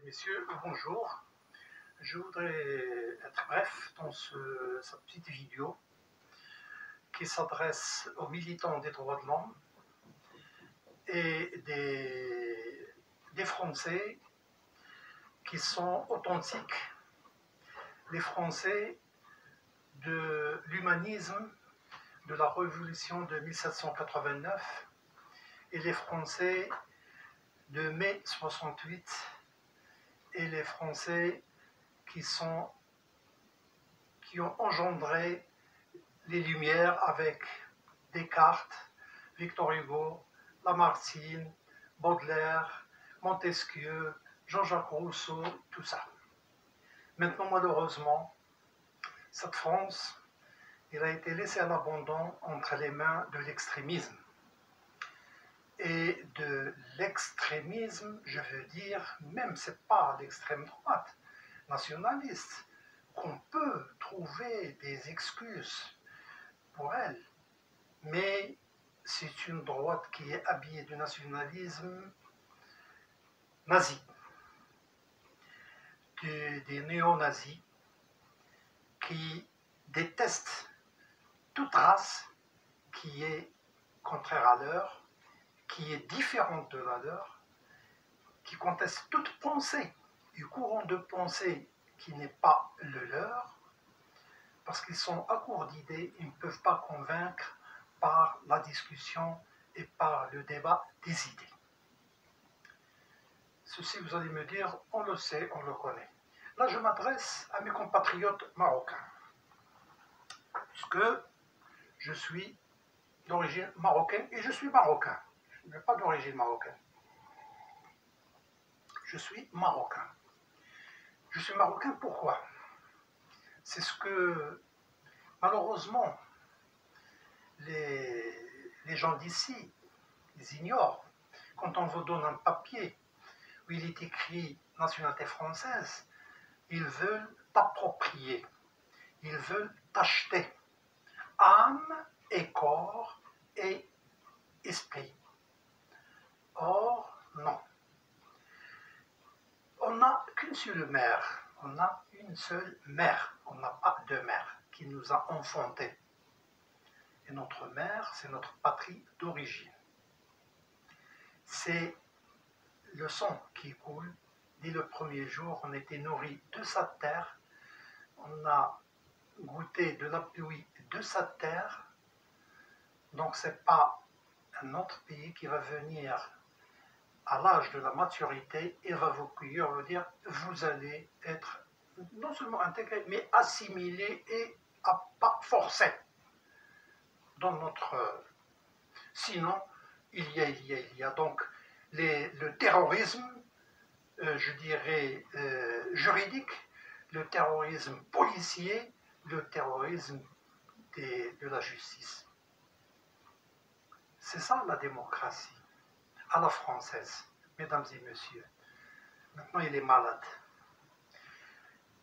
Messieurs, bonjour. Je voudrais être bref dans cette petite vidéo qui s'adresse aux militants des droits de l'homme et des Français qui sont authentiques, les Français de l'humanisme de la Révolution de 1789 et les Français de mai 68 et les Français qui ont engendré les Lumières avec Descartes, Victor Hugo, Lamartine, Baudelaire, Montesquieu, Jean-Jacques Rousseau, tout ça. Maintenant, malheureusement, cette France, elle a été laissée à l'abandon entre les mains de l'extrémisme. Et de l'extrémisme, je veux dire, même c'est pas l'extrême droite, nationaliste, qu'on peut trouver des excuses pour elle. Mais c'est une droite qui est habillée de nationalisme nazi, des néo-nazis qui détestent toute race qui est contraire à leur, qui est différente de la leur, qui conteste toute pensée, du courant de pensée qui n'est pas le leur, parce qu'ils sont à court d'idées, ils ne peuvent pas convaincre par la discussion et par le débat des idées. Ceci, vous allez me dire, on le sait, on le connaît. Là, je m'adresse à mes compatriotes marocains, puisque je suis d'origine marocaine et je suis marocain. Je n'ai pas d'origine marocaine. Je suis marocain. Je suis marocain pourquoi? C'est ce que, malheureusement, les gens d'ici, ils ignorent. Quand on vous donne un papier où il est écrit nationalité française, ils veulent t'approprier, ils veulent t'acheter âme et corps et esprit. Or, non. On n'a qu'une seule mère, on a une seule mère, on n'a pas deux mères qui nous a enfantés. Et notre mère, c'est notre patrie d'origine. C'est le sang qui coule. Dès le premier jour, on était nourri de sa terre, on a goûté de la pluie de sa terre. Donc ce n'est pas un autre pays qui va venir à l'âge de la maturité et va vous cueillir, vous dire, vous allez être non seulement intégré, mais assimilé et pas forcé dans notre... Sinon, il y a donc le terrorisme, je dirais, juridique, le terrorisme policier, le terrorisme de la justice. C'est ça la démocratie, à la française, mesdames et messieurs. Maintenant, il est malade.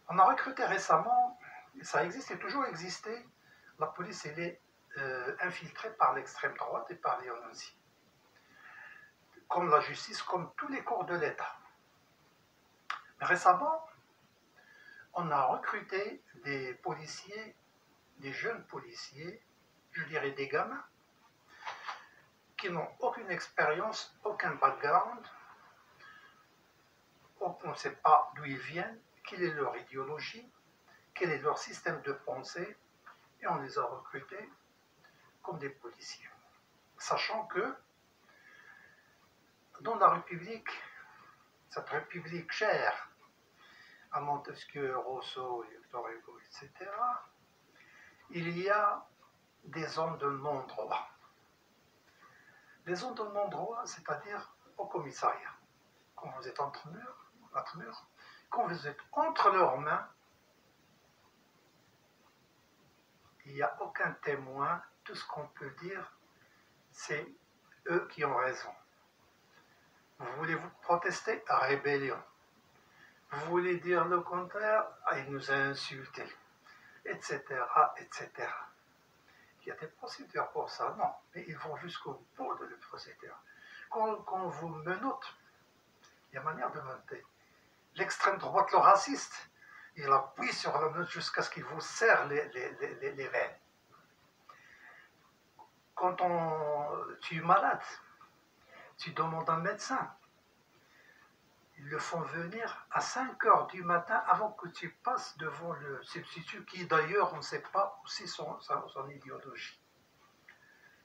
On a recruté récemment, et ça existe et toujours existé, la police elle est infiltrée par l'extrême droite et par les néo-nazis. Comme la justice, comme tous les corps de l'État. Mais récemment, on a recruté des policiers, des jeunes policiers, je dirais des gamins, qui n'ont aucune expérience, aucun background, on ne sait pas d'où ils viennent, quelle est leur idéologie, quel est leur système de pensée, et on les a recrutés comme des policiers. Sachant que dans la République, cette République chère à Montesquieu, Rousseau, Victor Hugo, etc., il y a des hommes de non-droit. Les hommes de non-droit, c'est-à-dire au commissariat. Quand vous êtes entre murs, quand vous êtes entre leurs mains, il n'y a aucun témoin. Tout ce qu'on peut dire, c'est eux qui ont raison. Vous voulez vous protester? Rébellion. Vous voulez dire le contraire? Il nous a insultés, etc., etc. Il y a des procédures pour ça, non, mais ils vont jusqu'au bout de la procédure. Quand vous menottez, il y a manière de menotter. l'extrême droite, le raciste, il appuie sur la note jusqu'à ce qu'il vous serre les veines. Quand tu es malade, tu demandes un médecin. Ils le font venir à 5 heures du matin avant que tu passes devant le substitut qui d'ailleurs on ne sait pas aussi son idéologie.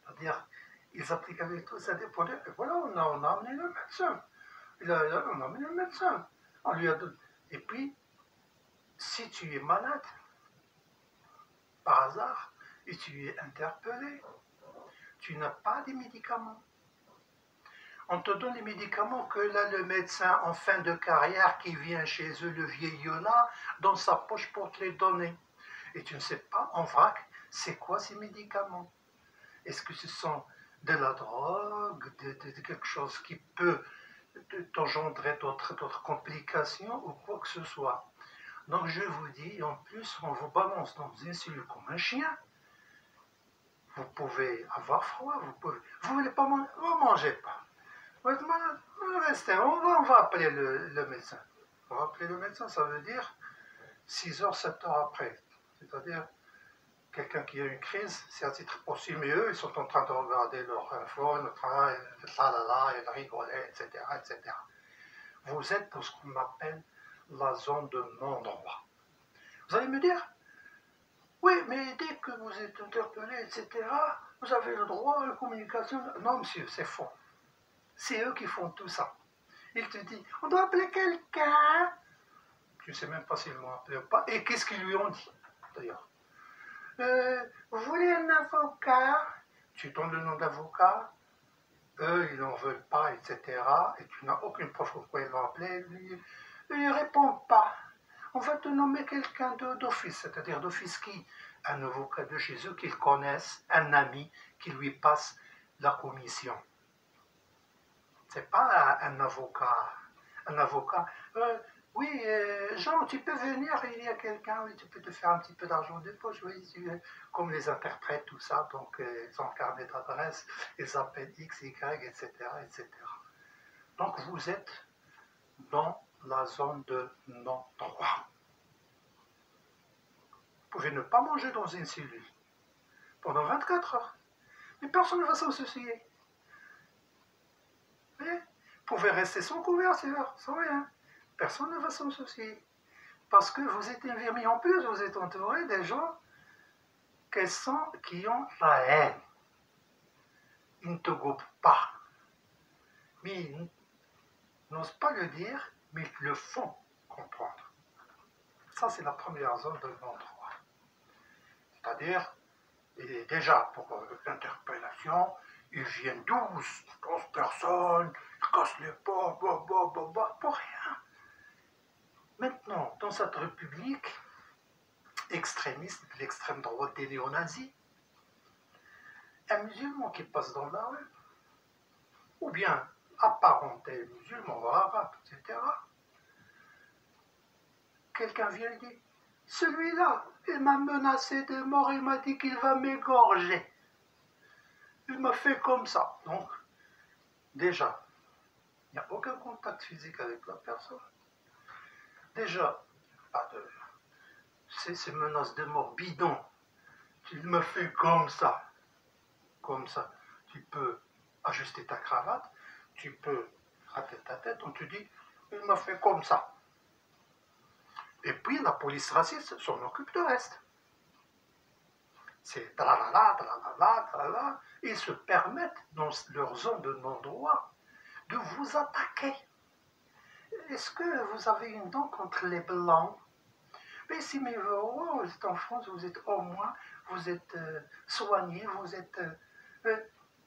C'est-à-dire, ils appliquent avec tout ça des problèmes. Et voilà, on a amené le médecin. On a amené le médecin. On lui a donné. Et puis, si tu es malade, par hasard, et tu es interpellé, tu n'as pas de médicaments. On te donne les médicaments que là, le médecin en fin de carrière qui vient chez eux, le vieillot là, dans sa poche pour te les donner. Et tu ne sais pas, en vrac, c'est quoi ces médicaments? Est-ce que ce sont de la drogue, de quelque chose qui peut t'engendrer d'autres complications ou quoi que ce soit? Donc je vous dis, en plus, on vous balance dans une cellule comme un chien. Vous pouvez avoir froid, vous ne voulez pas manger, vous ne mangez pas. Vous êtes malade, restez, on va appeler le médecin. On va appeler le médecin, ça veut dire 6 heures, 7 heures après. C'est-à-dire, quelqu'un qui a une crise, c'est à titre possible, mais eux, ils sont en train de regarder leur info, notre travail, et de rigoler, etc., etc. Vous êtes dans ce qu'on appelle la zone de non-droit. Vous allez me dire, oui, mais dès que vous êtes interpellé, etc., vous avez le droit à la communication. Non, monsieur, c'est faux. C'est eux qui font tout ça. Ils te disent, on doit appeler quelqu'un. Je ne sais même pas s'ils l'ont appelé ou pas. Et qu'est-ce qu'ils lui ont dit, d'ailleurs? Vous voulez un avocat? Tu donnes le nom d'avocat. Eux, ils n'en veulent pas, etc. Et tu n'as aucune preuve pourquoi ils l'ont appelé. Il ne répond pas. On va te nommer quelqu'un d'office, c'est-à-dire d'office qui? Un avocat de chez eux qu'ils connaissent, un ami qui lui passe la commission. C'est pas un avocat. Un avocat. Oui, Jean, tu peux venir, il y a quelqu'un, oui, tu peux te faire un petit peu d'argent de poche, oui, comme les interprètes, tout ça, donc ils ont un carnet d'adresse, ils appellent X, Y, etc., etc. Donc vous êtes dans la zone de non-droit. Vous pouvez ne pas manger dans une cellule pendant 24 heures, mais personne ne va s'en soucier. Mais vous pouvez rester sans couverture, sans rien. Personne ne va s'en soucier. Parce que vous êtes infirmier en plus, vous êtes entouré des gens qui ont la haine. Ils ne te goupent pas. Mais ils n'osent pas le dire, mais ils le font comprendre. Ça, c'est la première zone de non-droit. C'est-à-dire, et déjà, pour l'interpellation, ils viennent 12 personnes, ils cassent les portes, pour rien. Maintenant, dans cette république extrémiste, l'extrême droite des néo-nazis, un musulman qui passe dans la rue, ou bien apparenté musulman, arabe, etc., quelqu'un vient et dit, celui-là, il m'a menacé de mort, il m'a dit qu'il va m'égorger. Il m'a fait comme ça. Donc, déjà, il n'y a aucun contact physique avec la personne. Déjà, pas de... ces menaces de mort bidon. Il me fait comme ça. Comme ça. Tu peux ajuster ta cravate, tu peux rater ta tête, on te dit, il m'a fait comme ça. Et puis la police raciste s'en occupe de reste. C'est tralala, tralala, tralala. Ils se permettent, dans leur zone de non-droit, de vous attaquer. Est-ce que vous avez une dent contre les blancs? Mais si, mais vous êtes en France, vous êtes au moins, vous êtes soigné, vous êtes...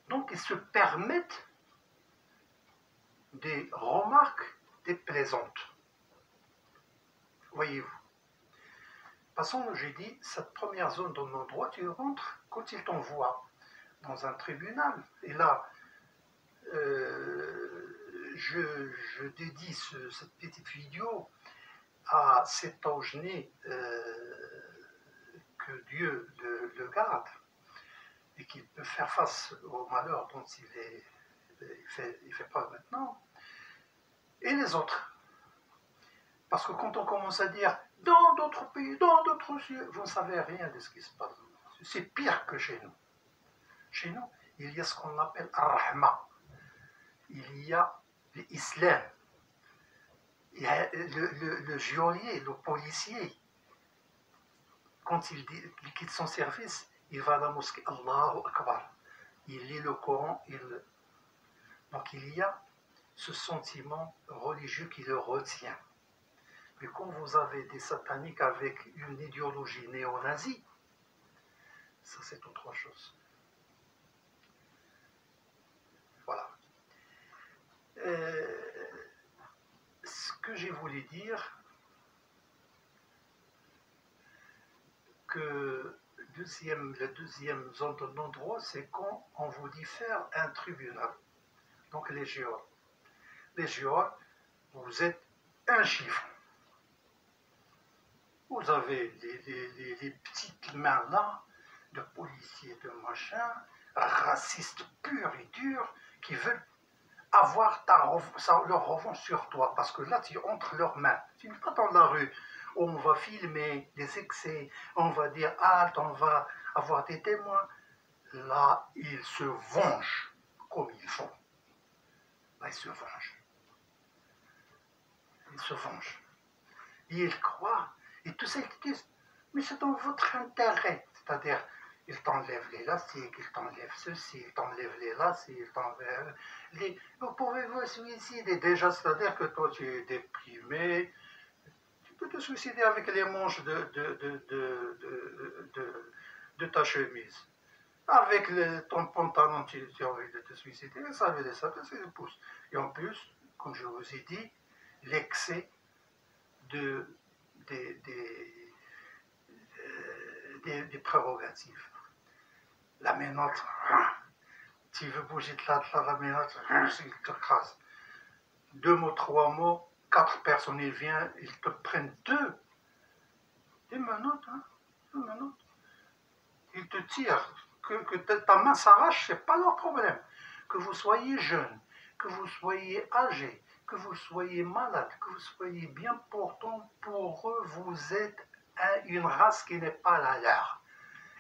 donc ils se permettent des remarques déplaisantes. Voyez-vous. De toute façon, j'ai dit, cette première zone de non-droit, tu rentres quand ils t'envoient dans un tribunal. Et là, je dédie cette petite vidéo à cet ange né, que Dieu le garde, et qu'il peut faire face au malheur dont il fait preuve maintenant, et les autres. Parce que quand on commence à dire dans d'autres pays, dans d'autres cieux, vous ne savez rien de ce qui se passe. C'est pire que chez nous. Chez nous, il y a ce qu'on appelle Ar-Rahma. Il y a l'islam. Il y a le geôlier, le policier. Quand il quitte son service, il va à la mosquée, Allahu Akbar. Il lit le Coran. Donc il y a ce sentiment religieux qui le retient. Mais quand vous avez des sataniques avec une idéologie néo-nazie, ça c'est autre chose. Voilà. Ce que j'ai voulu dire, que la deuxième zone de non-droit, c'est quand on vous dit faire un tribunal. Donc les géants. Les géants, vous êtes un chiffre. Vous avez les petites mains là, de policiers, de machin, racistes purs et durs, qui veulent avoir leur revanche sur toi, parce que là, tu entres leurs mains. Tu n'es pas dans la rue, où on va filmer des excès, on va dire halte, on va avoir des témoins. Là, ils se vengent comme ils font. Là, ils se vengent. Ils se vengent. Et ils croient, et tous ceux qui disent, mais c'est dans votre intérêt. C'est-à-dire, ils t'enlèvent les lastiques, ils t'enlèvent ceci, ils t'enlèvent les lacets, ils t'enlèvent les... Vous pouvez vous suicider déjà, c'est-à-dire que toi tu es déprimé, tu peux te suicider avec les manches de ta chemise. Avec ton pantalon, tu as envie de te suicider, ça veut dire ça, c'est le pouce. Et en plus, comme je vous ai dit, l'excès des prérogatives. La menotte, tu veux bouger de là, la menotte, il te crase. 2 mots, 3 mots, 4 personnes, ils viennent, ils te prennent des menottes, hein, des menottes. Ils te tirent, que ta main s'arrache, c'est pas leur problème. Que vous soyez jeune, que vous soyez âgé, que vous soyez malade, que vous soyez bien portant, pour eux, vous êtes une race qui n'est pas la leur.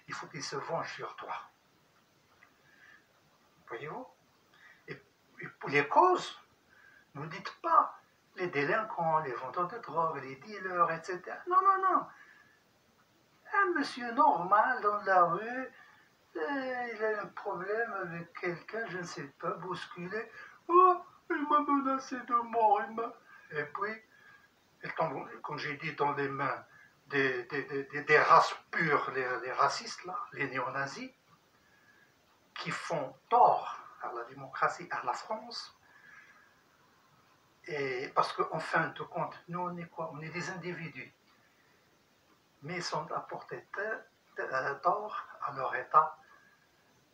Il faut qu'ils se vengent sur toi. Voyez-vous? Et pour les causes, ne dites pas les délinquants, les vendeurs de drogue, les dealers, etc. Non, non, non. Un monsieur normal dans la rue, il a un problème avec quelqu'un, je ne sais pas, bousculé. Oh, il m'a menacé de mort. Et puis, il tombe, comme j'ai dit, dans les mains des races pures, les racistes, là, les néo-nazis, qui font tort à la démocratie, à la France. Et parce qu'en fin de compte, nous, on est quoi? On est des individus. Mais ils sont apportés tort à leur État.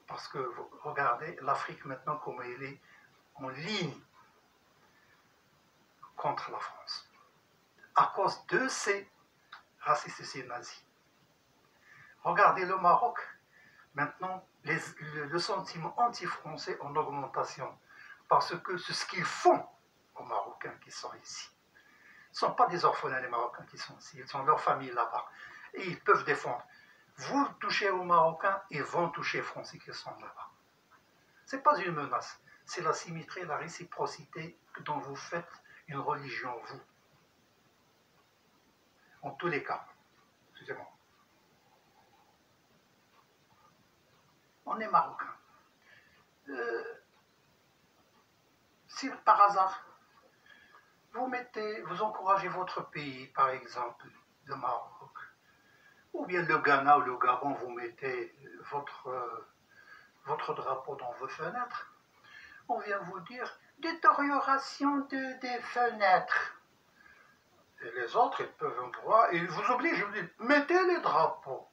Parce que, regardez, l'Afrique maintenant, comme elle est en ligne contre la France. À cause de ces racistes et ces nazis. Regardez le Maroc. Maintenant, le sentiment anti-français en augmentation. Parce que c'est ce qu'ils font aux Marocains qui sont ici. Ce ne sont pas des orphelins, les Marocains qui sont ici. Ils ont leur famille là-bas. Et ils peuvent défendre. Vous touchez aux Marocains, ils vont toucher les Français qui sont là-bas. Ce n'est pas une menace. C'est la symétrie, la réciprocité dont vous faites une religion, vous. En tous les cas. Excusez-moi. On est Marocains. Si par hasard, vous encouragez votre pays, par exemple, le Maroc, ou bien le Ghana ou le Gabon, vous mettez votre drapeau dans vos fenêtres, on vient vous dire détérioration des fenêtres. Et les autres, ils peuvent en droit, et ils vous obligent, vous dites, mettez les drapeaux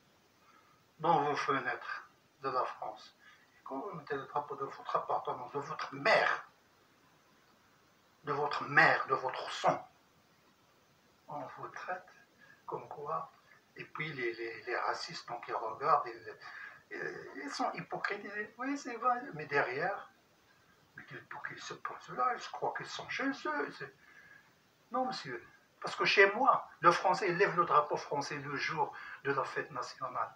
dans vos fenêtres de la France. Et quand vous mettez le drapeau de votre appartement, de votre mère, de votre sang, on vous traite comme quoi. Et puis les racistes, donc ils regardent, ils sont hypocrites. Oui, c'est vrai, mais derrière, mais pour qu'ils se posent là, je crois qu'ils sont chez eux. Non, monsieur, Parce que chez moi, le Français lève le drapeau français le jour de la fête nationale,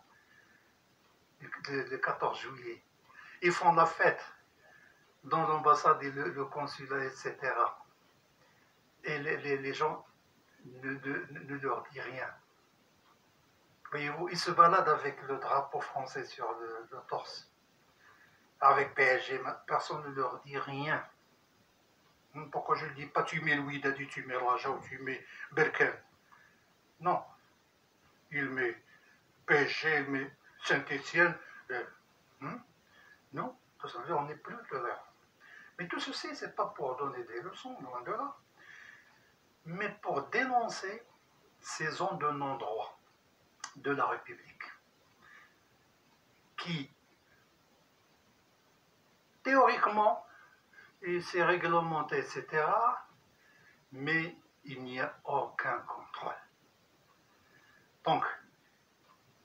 le 14 juillet. Ils font la fête dans l'ambassade et le consulat, etc. Et les gens ne leur disent rien. Voyez-vous, ils se baladent avec le drapeau français sur le torse. Avec PSG, personne ne leur dit rien. Pourquoi je ne dis pas tu mets Louis Dadi, tu mets Raja ou tu mets Berken? Non. Il met PSG, il met Saint-Étienne. Non, ça veut dire on n'est plus de là. Mais tout ceci, ce n'est pas pour donner des leçons, loin de là, mais pour dénoncer ces zones de non-droit de la République qui, théoriquement, c'est réglementé, etc., mais il n'y a aucun contrôle. Donc,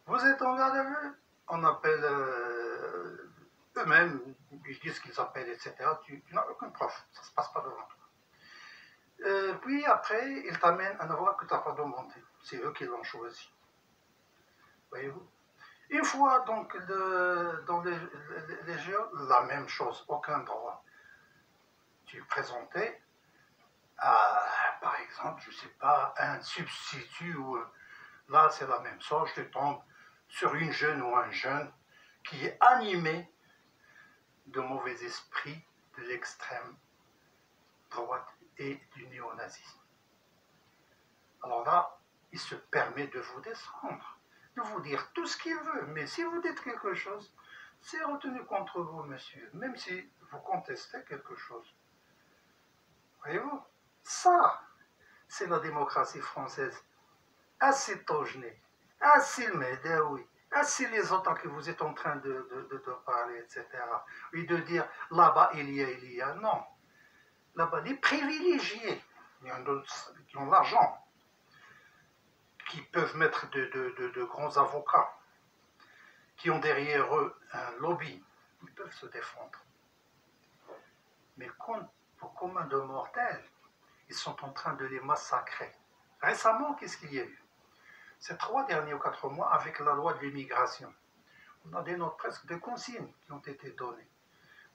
vous êtes en garde à vue, on appelle eux-mêmes, ils disent qu'ils appellent, etc., tu n'as aucune preuve, ça ne se passe pas devant toi. Puis après, ils t'amènent un avocat que tu n'as pas demandé, c'est eux qui l'ont choisi. Voyez-vous? Une fois donc dans les jeux, la même chose, aucun droit. Tu es présenté à, par exemple, je ne sais pas, un substitut, ou là c'est la même chose, je tombe sur une jeune ou un jeune qui est animé de mauvais esprits, de l'extrême droite et du néonazisme. Alors là, il se permet de vous descendre, de vous dire tout ce qu'il veut, mais si vous dites quelque chose, c'est retenu contre vous, monsieur, même si vous contestez quelque chose. Voyez-vous, ça, c'est la démocratie française. Assez Tojné, assez le Médaoui, assez les autres que vous êtes en train de parler, etc. Et de dire, là-bas, il y a, non. Là-bas, les privilégiés, il y en a d'autres qui ont l'argent, qui peuvent mettre de grands avocats, qui ont derrière eux un lobby, ils peuvent se défendre. Mais pour commun de mortels, ils sont en train de les massacrer. Récemment, qu'est-ce qu'il y a eu? Ces 3 derniers ou 4 mois, avec la loi de l'immigration, on a des notes, presque des consignes qui ont été données.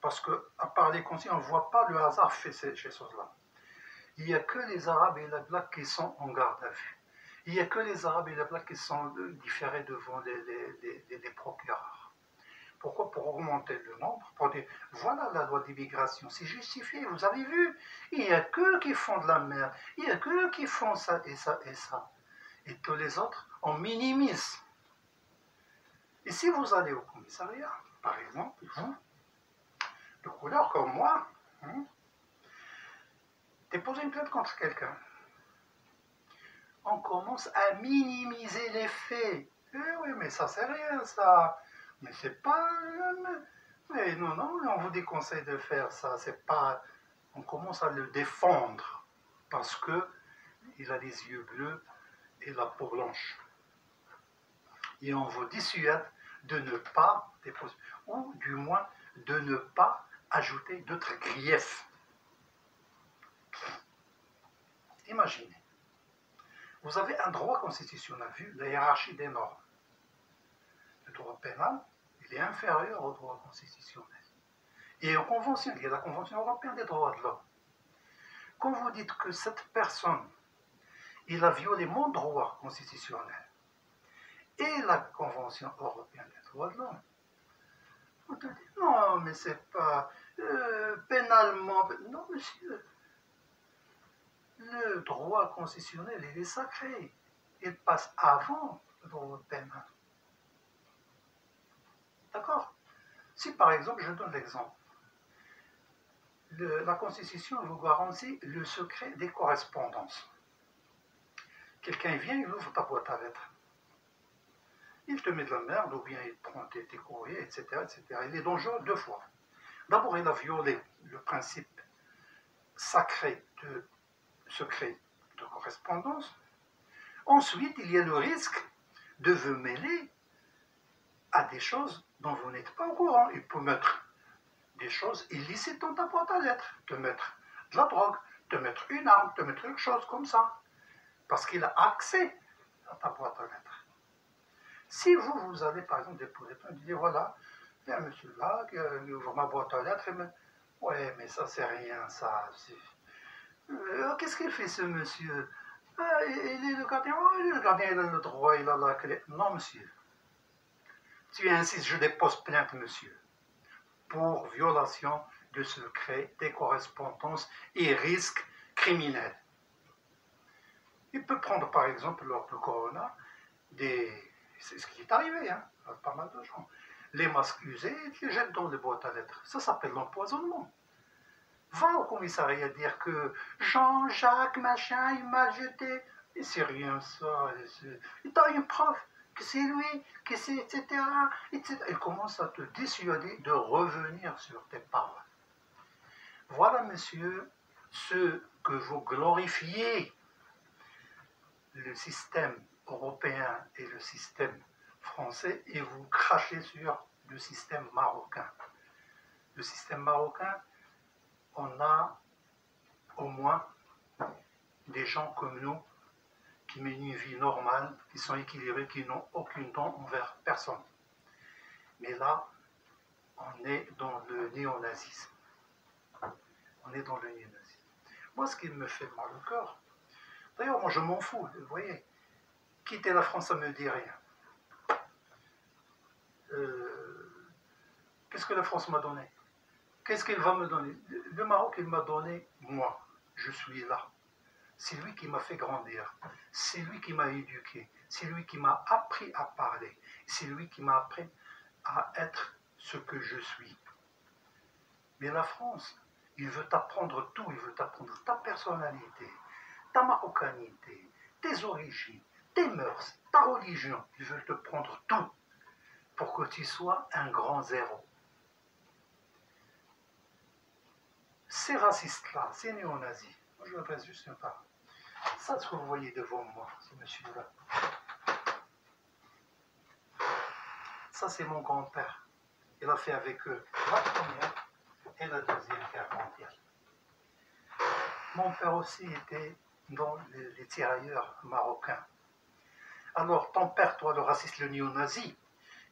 Parce qu'à part les consignes, on ne voit pas le hasard fait ces choses-là. Il n'y a que les Arabes et les Blacks qui sont en garde à vue. Il n'y a que les Arabes et les Blacks qui sont différés devant les procureurs. Pourquoi? Pour augmenter le nombre, pour dire, voilà la loi d'immigration, c'est justifié, vous avez vu, il n'y a qu'eux qui font de la merde, il n'y a qu'eux qui font ça et ça et ça. Et tous les autres, on minimise. Et si vous allez au commissariat, par exemple, vous, de couleur comme moi, déposez une plainte contre quelqu'un. On commence à minimiser les faits. Eh oui, mais ça c'est rien, ça. Mais c'est pas... Mais non, on vous déconseille de faire ça. C'est pas... On commence à le défendre parce que il a les yeux bleus et la peau blanche. Et on vous dissuade de ne pas déposer, ou du moins de ne pas ajouter d'autres griefs. Imaginez, vous avez un droit constitutionnel, vu la hiérarchie des normes. Le droit pénal, il est inférieur au droit constitutionnel. Et aux conventions, il y a la Convention européenne des droits de l'homme. Quand vous dites que cette personne, il a violé mon droit constitutionnel et la Convention européenne des droits de l'homme, vous te dites, non, mais c'est pas pénalement... Non, monsieur, le droit constitutionnel, il est sacré. Il passe avant le droit pénal. D'accord? Si par exemple, je donne l'exemple, la Constitution vous garantit le secret des correspondances. Quelqu'un vient, il ouvre ta boîte à lettres. Il te met de la merde, ou bien il prend tes courriers, etc., etc. Il est dangereux 2 fois. D'abord, il a violé le principe sacré de secret de correspondance. Ensuite, il y a le risque de vous mêler à des choses dont vous n'êtes pas au courant. Il peut mettre des choses illicites dans ta boîte à lettres, te mettre de la drogue, te mettre une arme, te mettre quelque chose comme ça. parce qu'il a accès à ta boîte aux lettres. Si vous allez par exemple déposer plainte, vous dites voilà, il y a un monsieur là qui ouvre ma boîte aux lettres, ouais, mais ça c'est rien, ça. Qu'est-ce qu'il fait ce monsieur? Ah, il est le gardien, oh, il est le gardien, il a le droit, il a la clé. Non monsieur, tu insistes, je dépose plainte monsieur, pour violation de secret des correspondances et risque criminel. Il peut prendre par exemple lors du corona c'est ce qui est arrivé hein, à pas mal de gens, les masques usés et les jettent dans les boîtes à lettres. Ça s'appelle l'empoisonnement. Va au commissariat dire que Jean-Jacques machin il m'a jeté, et c'est rien ça, et t'as une preuve que c'est lui, que c'est etc. Il commence à te dissuader de revenir sur tes paroles. Voilà monsieur ce que vous glorifiez, le système européen et le système français, et vous crachez sur le système marocain. Le système marocain, on a au moins des gens comme nous qui mènent une vie normale, qui sont équilibrés, qui n'ont aucune dent envers personne. Mais là, on est dans le néonazisme. On est dans le néonazisme. Moi, ce qui me fait mal au cœur, d'ailleurs, moi je m'en fous, vous voyez, quitter la France, ça ne me dit rien. Qu'est-ce que la France m'a donné? Qu'est-ce qu'il va me donner? Le Maroc, il m'a donné moi. Je suis là. C'est lui qui m'a fait grandir. C'est lui qui m'a éduqué. C'est lui qui m'a appris à parler. C'est lui qui m'a appris à être ce que je suis. Mais la France, il veut t'apprendre tout. Il veut t'apprendre ta personnalité, ta marocanité, tes origines, tes mœurs, ta religion. Il veut te prendre tout pour que tu sois un grand zéro. Ces racistes-là, ces néo-nazis, moi je m'adresse juste un pas. Ça, ce que vous voyez devant moi, ce monsieur-là, ça c'est mon grand-père. Il a fait avec eux la première et la deuxième guerre mondiale. Mon père aussi était dans les tirailleurs marocains. Alors ton père, toi le raciste, le néo-nazi,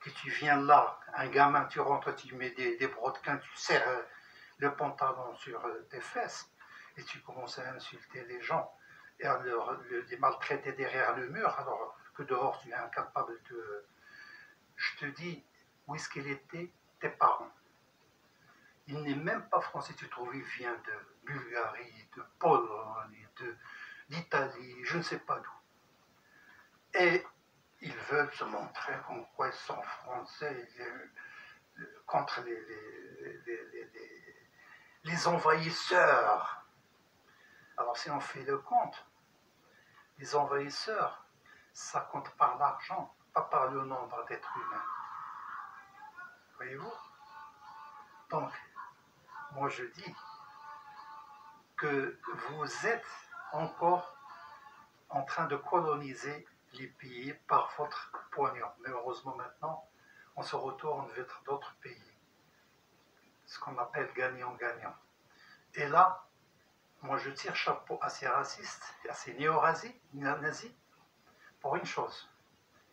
que tu viens là, un gamin, tu rentres, tu mets des brodequins, tu serres le pantalon sur tes fesses et tu commences à insulter les gens et à les maltraiter derrière le mur, alors que dehors tu es incapable de... Je te dis, où est-ce qu'il était tes parents? Il n'est même pas français, tu trouves, il vient de Bulgarie, de Pologne, d'Italie, je ne sais pas d'où. Et ils veulent se montrer comme quoi ils sont français contre les envahisseurs. Alors si on fait le compte, les envahisseurs, ça compte par l'argent, pas par le nombre d'êtres humains. Voyez-vous? Donc, moi je dis que vous êtes encore en train de coloniser les pays par votre pognon. Mais heureusement maintenant, on se retourne vers d'autres pays. Ce qu'on appelle gagnant-gagnant. Et là, moi je tire chapeau à ces racistes, à ces néo-nazis, pour une chose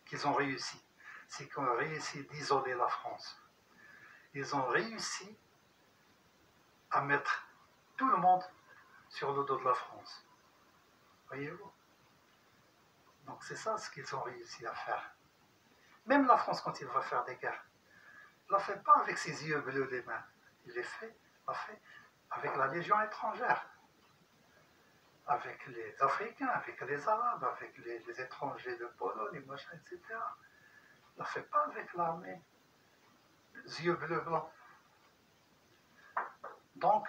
qu'ils ont réussi. C'est qu'ils ont réussi d'isoler la France. Ils ont réussi à mettre tout le monde sur le dos de la France. Voyez-vous? Donc c'est ça ce qu'ils ont réussi à faire. Même la France, quand il va faire des guerres, il ne la fait pas avec ses yeux bleus les mains. Il l'a fait avec la Légion étrangère, avec les Africains, avec les Arabes, avec les étrangers de Pologne, les machins, etc. Il ne la fait pas avec l'armée, les yeux bleus blancs. Donc,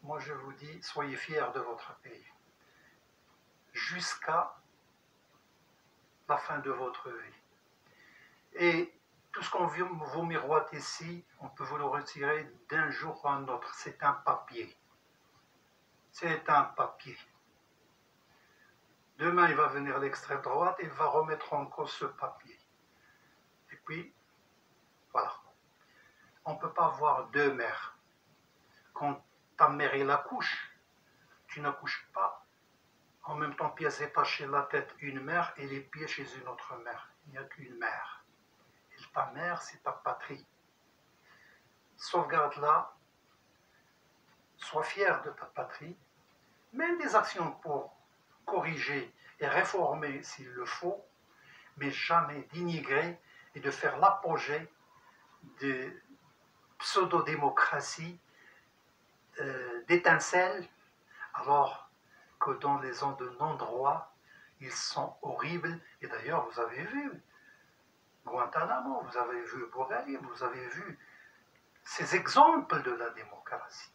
moi je vous dis, soyez fiers de votre pays. Jusqu'à la fin de votre vie. Et tout ce qu'on vous miroite ici, on peut vous le retirer d'un jour à un autre. C'est un papier. C'est un papier. Demain, il va venir l'extrême droite et il va remettre en cause ce papier. Et puis, voilà. On ne peut pas avoir deux mères. Quand ta mère est la couche, tu n'accouches pas En même temps, pièces détachées, la tête une mère et les pieds chez une autre mère. Il n'y a qu'une mère. Et ta mère, c'est ta patrie. Sauvegarde-la, sois fier de ta patrie, mène des actions pour corriger et réformer s'il le faut, mais jamais d'inigrer et de faire l'apogée de pseudo-démocratie, d'étincelles, alors que dans les zones de non-droit, ils sont horribles. Et d'ailleurs, vous avez vu Guantanamo, vous avez vu Bourgalie, vous avez vu ces exemples de la démocratie.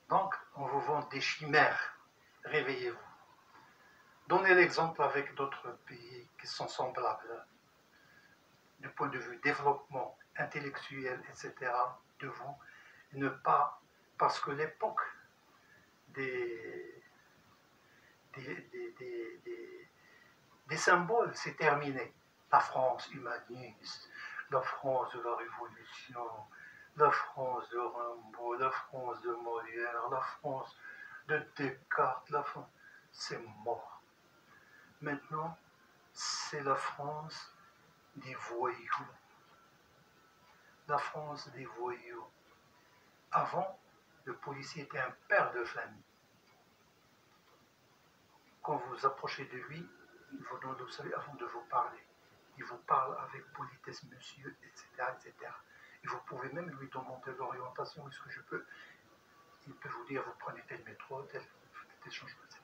Donc, on vous vend des chimères. Réveillez-vous. Donnez l'exemple avec d'autres pays qui sont semblables du point de vue développement intellectuel, etc., de vous. Ne pas, parce que l'époque des symboles, c'est terminé. La France humaniste, la France de la Révolution, la France de Rimbaud, la France de Molière, la France de Descartes, la France, c'est mort. Maintenant, c'est la France des voyous. La France des voyous. Avant, le policier était un père de famille. Quand vous approchez de lui, il vous donne, vous savez, avant de vous parler. Il vous parle avec politesse, monsieur, etc., etc. Et vous pouvez même lui demander l'orientation, est-ce que je peux. Il peut vous dire, vous prenez tel métro, tel changement, etc.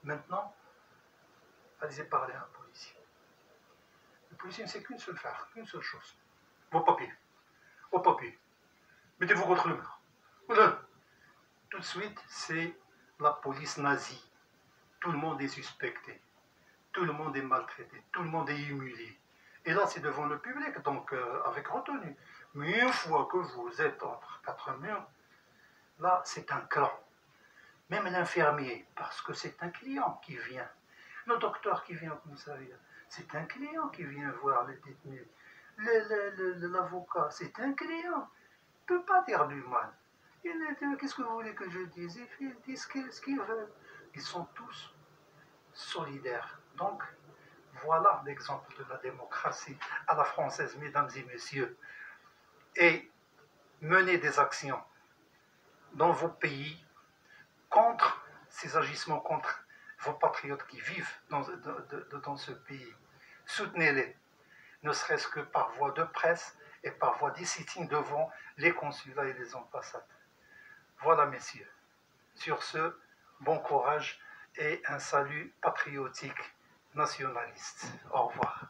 Maintenant, allez parler à un policier. Le policier ne sait qu'une seule faire, qu'une seule chose. Vos papiers. Vos papiers. Mettez-vous contre le mur. Voilà. Tout de suite, c'est la police nazie. Tout le monde est suspecté. Tout le monde est maltraité. Tout le monde est humilié. Et là, c'est devant le public, donc avec retenue. Mais une fois que vous êtes entre quatre murs, là, c'est un clan. Même l'infirmier, parce que c'est un client qui vient. Le docteur qui vient, comme ça, c'est un client qui vient voir les détenus. L'avocat, c'est un client. Il ne peut pas dire du mal. Qu'est-ce que vous voulez que je dise? Ils disent ce qu'ils veulent. Ils sont tous solidaires. Donc, voilà l'exemple de la démocratie à la française, mesdames et messieurs. Et menez des actions dans vos pays contre ces agissements, contre vos patriotes qui vivent dans ce pays. Soutenez-les, ne serait-ce que par voie de presse et par voie de sitting devant les consulats et les ambassades. Voilà, messieurs. Sur ce, bon courage et un salut patriotique nationaliste. Au revoir.